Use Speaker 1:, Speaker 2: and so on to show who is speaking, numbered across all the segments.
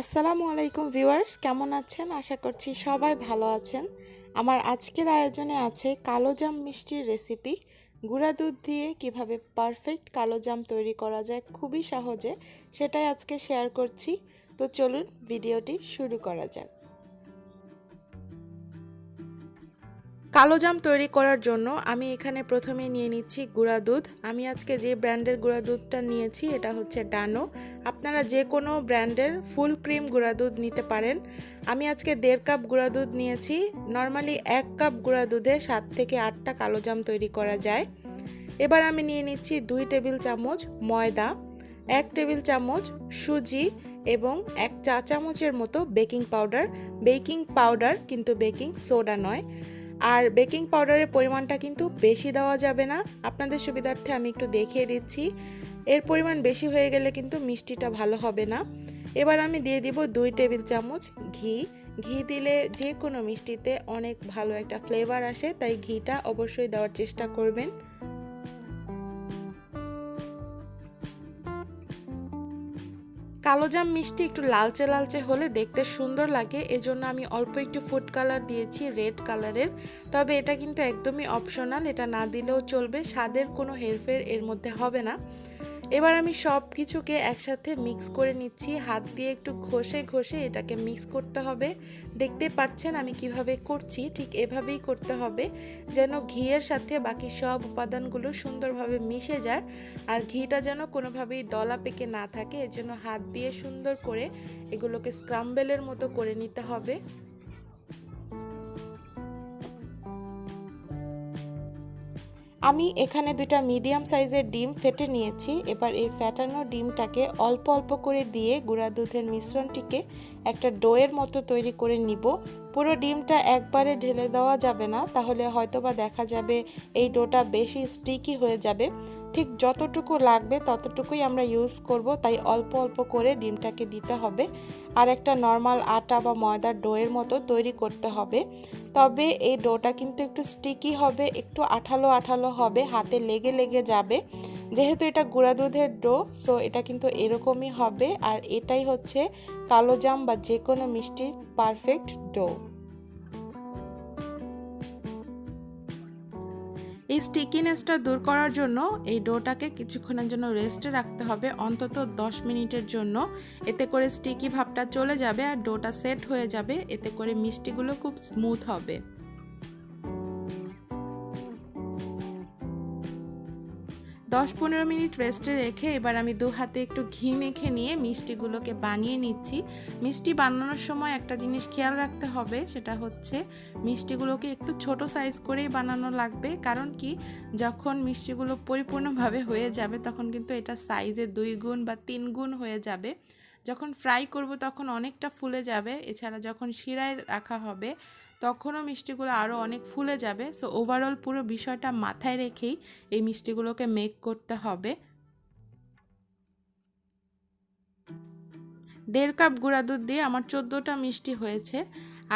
Speaker 1: আসসালামু আলাইকুম ভিউয়ার্স, কেমন আছেন? আশা করছি সবাই ভালো আছেন। আমার আজকের আয়োজনে আছে কালোজাম মিষ্টির রেসিপি। গুঁড়া দুধ দিয়ে কিভাবে পারফেক্ট কালোজাম তৈরি করা যায় খুবই সহজে, সেটাই আজকে শেয়ার করছি। তো চলুন ভিডিওটি শুরু করা যাক। কালোজাম তৈরি করার জন্য আমি এখানে প্রথমে নিয়ে নিচ্ছি গুঁড়া দুধ। আমি আজকে যে ব্র্যান্ডের গুঁড়া দুধটা নিয়েছি এটা হচ্ছে ডানো। আপনারা যে কোনো ব্র্যান্ডের ফুল ক্রিম গুঁড়া দুধ নিতে পারেন। আমি আজকে 1.5 কাপ গুঁড়া দুধ নিয়েছি। নর্মালি 1 কাপ গুঁড়া দুধে 7 থেকে 8টা কালোজাম তৈরি করা যায়। এবার আমি নিয়ে নিচ্ছি 2 টেবিল চামচ ময়দা, 1 টেবিল চামচ সুজি এবং 1 চা চামচের মতো বেকিং পাউডার। বেকিং পাউডার কিন্তু বেকিং সোডা নয়। আর বেকিং পাউডারের পরিমাণটা কিন্তু বেশি দেওয়া যাবে না। আপনাদের সুবিধার্থে আমি একটু দেখিয়ে দিচ্ছি। এর পরিমাণ বেশি হয়ে গেলে কিন্তু মিষ্টিটা ভালো হবে না। এবার আমি দিয়ে দিব 2 টেবিল চামচ ঘি। ঘি দিলে যে কোনো মিষ্টিতে অনেক ভালো একটা ফ্লেভার আসে, তাই ঘিটা অবশ্যই দেওয়ার চেষ্টা করবেন। কালোজাম মিষ্টি একটু লালচে লালচে হলে দেখতে সুন্দর লাগে, এজন্য আমি অল্প একটু ফুড কালার দিয়েছি রেড কালারের। তবে এটা কিন্তু একদমই অপশনাল, এটা না দিলেও চলবে, স্বাদের কোনো হেরফের এর মধ্যে হবে না। এবার আমি সব কিছুকে একসাথে মিক্স করে নিচ্ছি। হাত দিয়ে একটু ঘষে ঘষে এটাকে মিক্স করতে হবে। দেখতে পাচ্ছেন আমি কিভাবে করছি, ঠিক এভাবেই করতে হবে যেন ঘিয়ের সাথে বাকি সব উপাদানগুলো সুন্দরভাবে মিশে যায় আর ঘিটা যেন কোনোভাবেই দলা পেকে না থাকে। এজন্য হাত দিয়ে সুন্দর করে এগুলোকে স্ক্রাম্বেলের মতো করে নিতে হবে। আমি এখানে 2টা মিডিয়াম সাইজের ডিম ফেটে নিয়েছি। এবার এই ফেটানো ডিমটাকে অল্প অল্প করে দিয়ে গুঁড়া দুধের মিশ্রণটিকে একটা ডোয়ের মতো তৈরি করে নিব। পুরো ডিমটা একবারে ঢেলে দেওয়া যাবে না, তাহলে হয়তোবা দেখা যাবে এই ডোটা বেশি স্টিকি হয়ে যাবে। ঠিক যতটুকু লাগবে ততটুকুই আমরা ইউজ করব, তাই অল্প অল্প করে ডিমটাকে দিতে হবে। আর একটা নর্মাল আটা বা ময়দার ডোয়ের মতো তৈরি করতে হবে। তবে এই ডোটা কিন্তু একটু স্টিকি হবে, একটু আঠালো আঠালো হবে, হাতে লেগে লেগে যাবে। যেহেতু এটা গুঁড়া দুধের ডো, সো এটা কিন্তু এরকমই হবে। আর এটাই হচ্ছে কালোজাম বা যে কোনো মিষ্টির পারফেক্ট ডো। এই স্টিকিনেসটা দূর করার জন্য এই ডোটাকে কিছুক্ষণের জন্য রেস্টে রাখতে হবে, অন্তত 10 মিনিটের জন্য। এতে করে স্টিকি ভাবটা চলে যাবে আর ডোটা সেট হয়ে যাবে। এতে করে মিষ্টিগুলো খুব স্মুথ হবে। 10-15 মিনিট রেস্টে রেখে এবার আমি 2 হাতে একটু ঘি মেখে নিয়ে মিষ্টিগুলোকে বানিয়ে নিচ্ছি। মিষ্টি বানানোর সময় একটা জিনিস খেয়াল রাখতে হবে, সেটা হচ্ছে মিষ্টিগুলোকে একটু ছোট সাইজ করেই বানানো লাগবে। কারণ কি, যখন মিষ্টিগুলো পরিপূর্ণভাবে হয়ে যাবে তখন কিন্তু এটা সাইজে 2 গুণ বা 3 গুণ হয়ে যাবে। যখন ফ্রাই করব তখন অনেকটা ফুলে যাবে। এছাড়া যখন শিরায় রাখা হবে তখনও মিষ্টিগুলো আরও অনেক ফুলে যাবে। সো ওভারঅল পুরো বিষয়টা মাথায় রেখেই এই মিষ্টিগুলোকে মেক করতে হবে। 1.5 কাপ গুঁড়া দুধ দিয়ে আমার 14টা মিষ্টি হয়েছে।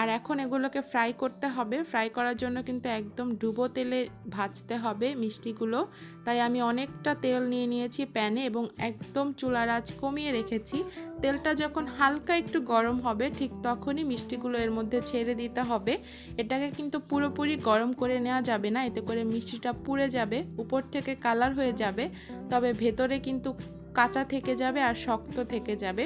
Speaker 1: আর এখন এগুলোকে ফ্রাই করতে হবে। ফ্রাই করার জন্য কিন্তু একদম ডুবো তেলে ভাজতে হবে মিষ্টিগুলো। তাই আমি অনেকটা তেল নিয়ে নিয়েছি প্যানে এবং একদম চুলার আঁচ কমিয়ে রেখেছি। তেলটা যখন হালকা একটু গরম হবে ঠিক তখনই মিষ্টিগুলো এর মধ্যে ছেড়ে দিতে হবে। এটাকে কিন্তু পুরোপুরি গরম করে নেওয়া যাবে না, এতে করে মিষ্টিটা পুড়ে যাবে, উপর থেকে কালার হয়ে যাবে, তবে ভেতরে কিন্তু কাঁচা থেকে যাবে আর শক্ত থেকে যাবে।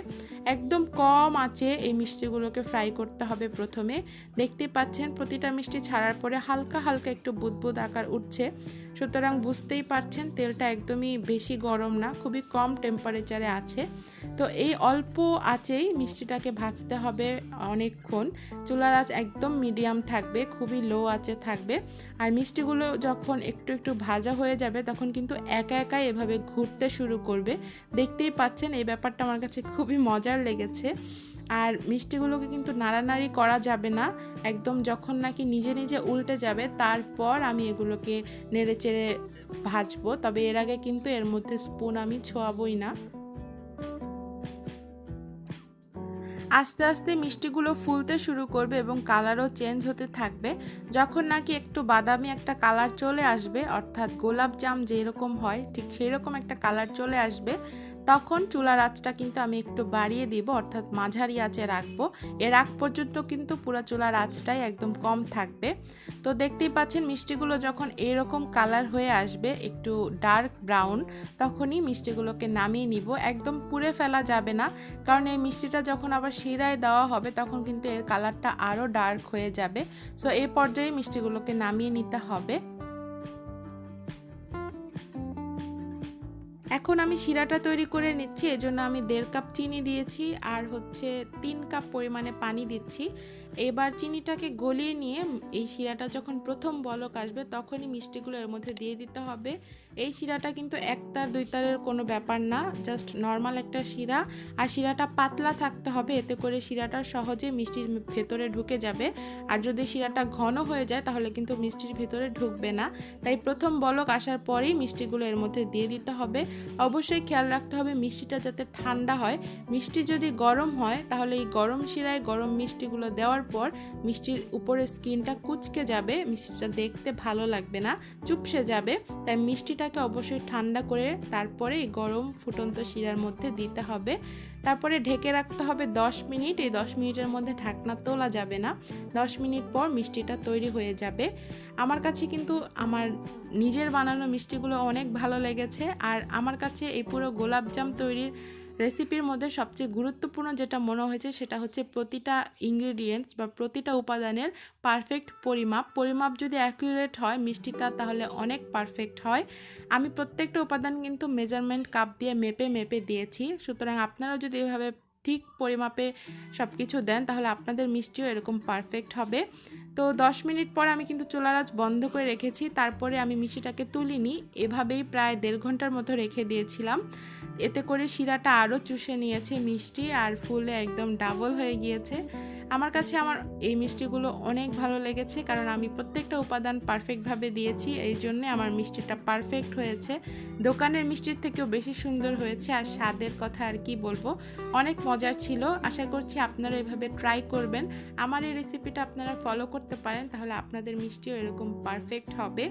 Speaker 1: একদম কম আঁচে এই মিষ্টিগুলোকে ফ্রাই করতে হবে। প্রথমে দেখতে পাচ্ছেন প্রতিটা মিষ্টি ছাড়ার পরে হালকা হালকা একটু বুদবুদ আকার উঠছে, সুতরাং বুঝতেই পারছেন তেলটা একদমই বেশি গরম না, খুবই কম টেম্পারেচারে আছে। তো এই অল্প আঁচেই মিষ্টিটাকে ভাজতে হবে অনেকক্ষণ। চুলার আঁচ একদম মিডিয়াম থাকবে, খুবই লো আঁচে থাকবে। আর মিষ্টিগুলো যখন একটু একটু ভাজা হয়ে যাবে তখন কিন্তু একা একাই এভাবে ঘুরতে শুরু করবে। দেখতেই পাচ্ছেন এই ব্যাপারটা আমার কাছে খুবই মজার লেগেছে। আর মিষ্টিগুলোকে কিন্তু নাড়ানাড়ি করা যাবে না, একদম যখন নাকি নিজে নিজে উল্টে যাবে তারপর আমি এগুলোকে নেড়ে চেড়ে ভাজবো। তবে এর আগে কিন্তু এর মধ্যে স্পুন আমি ছোঁয়াবই না। আস্তে আস্তে মিষ্টিগুলো ফুলতে শুরু করবে এবং কালারও চেঞ্জ হতে থাকবে। যখন নাকি একটু বাদামি একটা কালার চলে আসবে, অর্থাৎ গোলাপ জাম যেরকম হয় ঠিক সেই রকম একটা কালার চলে আসবে, তখন চুলার আঁচটা কিন্তু আমি একটু বাড়িয়ে দিব, অর্থাৎ মাঝারি আঁচে রাখবো। এর আগ পর্যন্ত কিন্তু পুরো চুলার আঁচটাই একদম কম থাকবে। তো দেখতেই পাচ্ছেন মিষ্টিগুলো যখন এরকম কালার হয়ে আসবে, একটু ডার্ক ব্রাউন, তখনই মিষ্টিগুলোকে নামিয়ে নিব। একদম পুড়ে ফেলা যাবে না, কারণ এই মিষ্টিটা যখন আবার শিরায় দেওয়া হবে তখন কিন্তু এর কালারটা আরও ডার্ক হয়ে যাবে। সো এই পর্যায়ে মিষ্টিগুলোকে নামিয়ে নিতে হবে। এখন আমি শিরাটা তৈরি করে নিচ্ছি, এজন্য আমি 1.5 কাপ চিনি দিয়েছি আর 3 কাপ পরিমাণে পানি দিচ্ছি। এবার চিনিটাকে গলিয়ে নিয়ে এই শিরাটা যখন প্রথম বলক আসবে তখনই মিষ্টিগুলো এর মধ্যে দিয়ে দিতে হবে। এই শিরাটা কিন্তু 1 তার 2 তারের কোনো ব্যাপার না, জাস্ট নর্মাল একটা শিরা। আর শিরাটা পাতলা থাকতে হবে, এতে করে শিরাটা সহজে মিষ্টির ভেতরে ঢুকে যাবে। আর যদি শিরাটা ঘন হয়ে যায় তাহলে কিন্তু মিষ্টির ভেতরে ঢুকবে না। তাই প্রথম বলক আসার পরেই মিষ্টিগুলো এর মধ্যে দিয়ে দিতে হবে। অবশ্যই খেয়াল রাখতে হবে মিষ্টিটা যাতে ঠান্ডা হয়। মিষ্টি যদি গরম হয় তাহলে এই গরম শিরায় গরম মিষ্টিগুলো দেওয়ার পর মিষ্টির উপরে স্কিনটা কুঁচকে যাবে, মিষ্টিটা দেখতে ভালো লাগবে না, চুপসে যাবে। তাই মিষ্টিটাকে অবশ্যই ঠান্ডা করে তারপরে এই গরম ফুটন্ত শিরার মধ্যে দিতে হবে। তারপরে ঢেকে রাখতে হবে 10 মিনিট। এই 10 মিনিটের মধ্যে ঢাকনা তোলা যাবে না। 10 মিনিট পর মিষ্টিটা তৈরি হয়ে যাবে। আমার কাছে কিন্তু আমার নিজের বানানো মিষ্টিগুলো অনেক ভালো লেগেছে। আর আমার কাছে এই পুরো গোলাপজাম তৈরির রেসিপির মধ্যে সবচেয়ে গুরুত্বপূর্ণ যেটা মনে হয়েছে সেটা হচ্ছে প্রতিটা ইনগ্রেডিয়েন্টস বা প্রতিটা উপাদানের পারফেক্ট পরিমাপ যদি অ্যাকুরেট হয় মিষ্টিটা তাহলে অনেক পারফেক্ট হয়। আমি প্রত্যেকটা উপাদান কিন্তু মেজারমেন্ট কাপ দিয়ে মেপে দিয়েছি। সুতরাং আপনারাও যদি এভাবে ঠিক পরিমাপে সব কিছু দেন তাহলে আপনাদের মিষ্টিও এরকম পারফেক্ট হবে। তো 10 মিনিট পর আমি কিন্তু চুলার আঁচ বন্ধ করে রেখেছি। তারপরে আমি মিষ্টিটাকে তুলিনি, এভাবেই প্রায় 1.5 ঘন্টার মতো রেখে দিয়েছিলাম। এতে করে শিরাটা আরও চুষে নিয়েছে মিষ্টি, আর ফুলে একদম ডাবল হয়ে গিয়েছে। আমার কাছে আমার এই মিষ্টিগুলো অনেক ভালো লেগেছে, কারণ আমি প্রত্যেকটা উপাদান পারফেক্টভাবে দিয়েছি, এই জন্যে আমার মিষ্টিটা পারফেক্ট হয়েছে। দোকানের মিষ্টির থেকেও বেশি সুন্দর হয়েছে। আর স্বাদের কথা আর কি বলবো, অনেক মজার ছিল। আশা করছি আপনারা এভাবে ট্রাই করবেন। আমার এই রেসিপিটা আপনারা ফলো করতে পারেন, তাহলে আপনাদের মিষ্টিও এরকম পারফেক্ট হবে।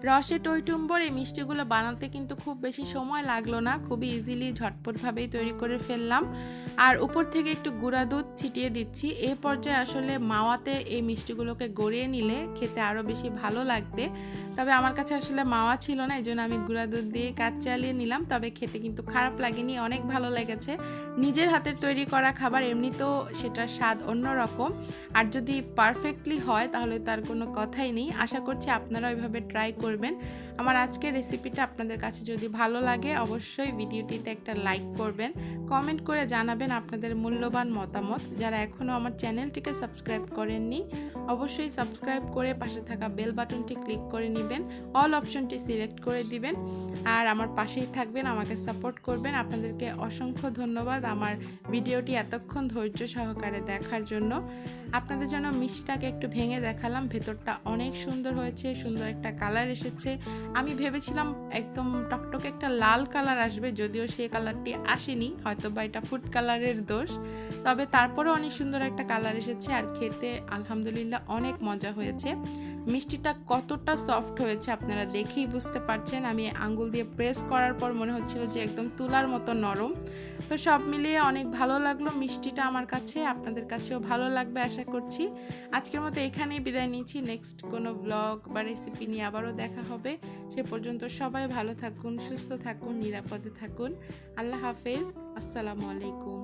Speaker 1: রসে টইটুম্বর এই মিষ্টিগুলো বানাতে কিন্তু খুব বেশি সময় লাগলো না, খুবই ইজিলি ঝটপটভাবেই তৈরি করে ফেললাম। আর উপর থেকে একটু গুঁড়া দুধ ছিটিয়ে দিচ্ছি। এই পর্যায়ে আসলে মাওয়াতে এই মিষ্টিগুলোকে গড়িয়ে নিলে খেতে আরও বেশি ভালো লাগবে। তবে আমার কাছে আসলে মাওয়া ছিল না, এই জন্য আমি গুঁড়া দুধ দিয়ে কাজ চালিয়ে নিলাম। তবে খেতে কিন্তু খারাপ লাগেনি, অনেক ভালো লেগেছে। নিজের হাতের তৈরি করা খাবার এমনিতেও সেটার স্বাদ অন্যরকম, আর যদি পারফেক্টলি হয় তাহলে তার কোনো কথাই নেই। আশা করছি আপনারা ওইভাবে ট্রাই করবেন। আমার আজকের রেসিপিটা আপনাদের কাছে যদি ভালো লাগে অবশ্যই ভিডিওটিতে একটা লাইক করবেন, কমেন্ট করে জানাবেন আপনাদের মূল্যবান মতামত। যারা এখনও আমার চ্যানেলটিকে সাবস্ক্রাইব করেননি অবশ্যই সাবস্ক্রাইব করে পাশে থাকা বেল বাটনটি ক্লিক করে নেবেন, অল অপশনটি সিলেক্ট করে দিবেন, আর আমার পাশেই থাকবেন, আমাকে সাপোর্ট করবেন। আপনাদেরকে অসংখ্য ধন্যবাদ আমার ভিডিওটি এতক্ষণ ধৈর্য সহকারে দেখার জন্য। আপনাদের জন্য মিষ্টিটাকে একটু ভেঙে দেখালাম, ভেতরটা অনেক সুন্দর হয়েছে, সুন্দর একটা কালার এসেছে। আমি ভেবেছিলাম একদম টকটকে একটা লাল কালার আসবে, যদিও সেই কালারটি আসেনি, হয়তো বা এটা ফুড কালারের দোষ। তবে তারপরেও অনেক সুন্দর একটা কালার এসেছে, আর খেতে আলহামদুলিল্লাহ অনেক মজা হয়েছে। মিষ্টিটা কতটা সফট হয়েছে আপনারা দেখেই বুঝতে পারছেন। আমি আঙ্গুল দিয়ে প্রেস করার পর মনে হচ্ছিল যে একদম তুলার মতো নরম। তো সব মিলিয়ে অনেক ভালো লাগলো মিষ্টিটা আমার কাছে, আপনাদের কাছেও ভালো লাগবে আশা করছি। আজকের মতো এখানেই বিদায় নিচ্ছি। নেক্সট কোনো ব্লগ বা রেসিপি নিয়ে আবারও দেখা হবে। সে পর্যন্ত সবাই ভালো থাকুন, সুস্থ থাকুন, নিরাপদে থাকুন। আল্লাহ হাফেজ, আসসালামু আলাইকুম।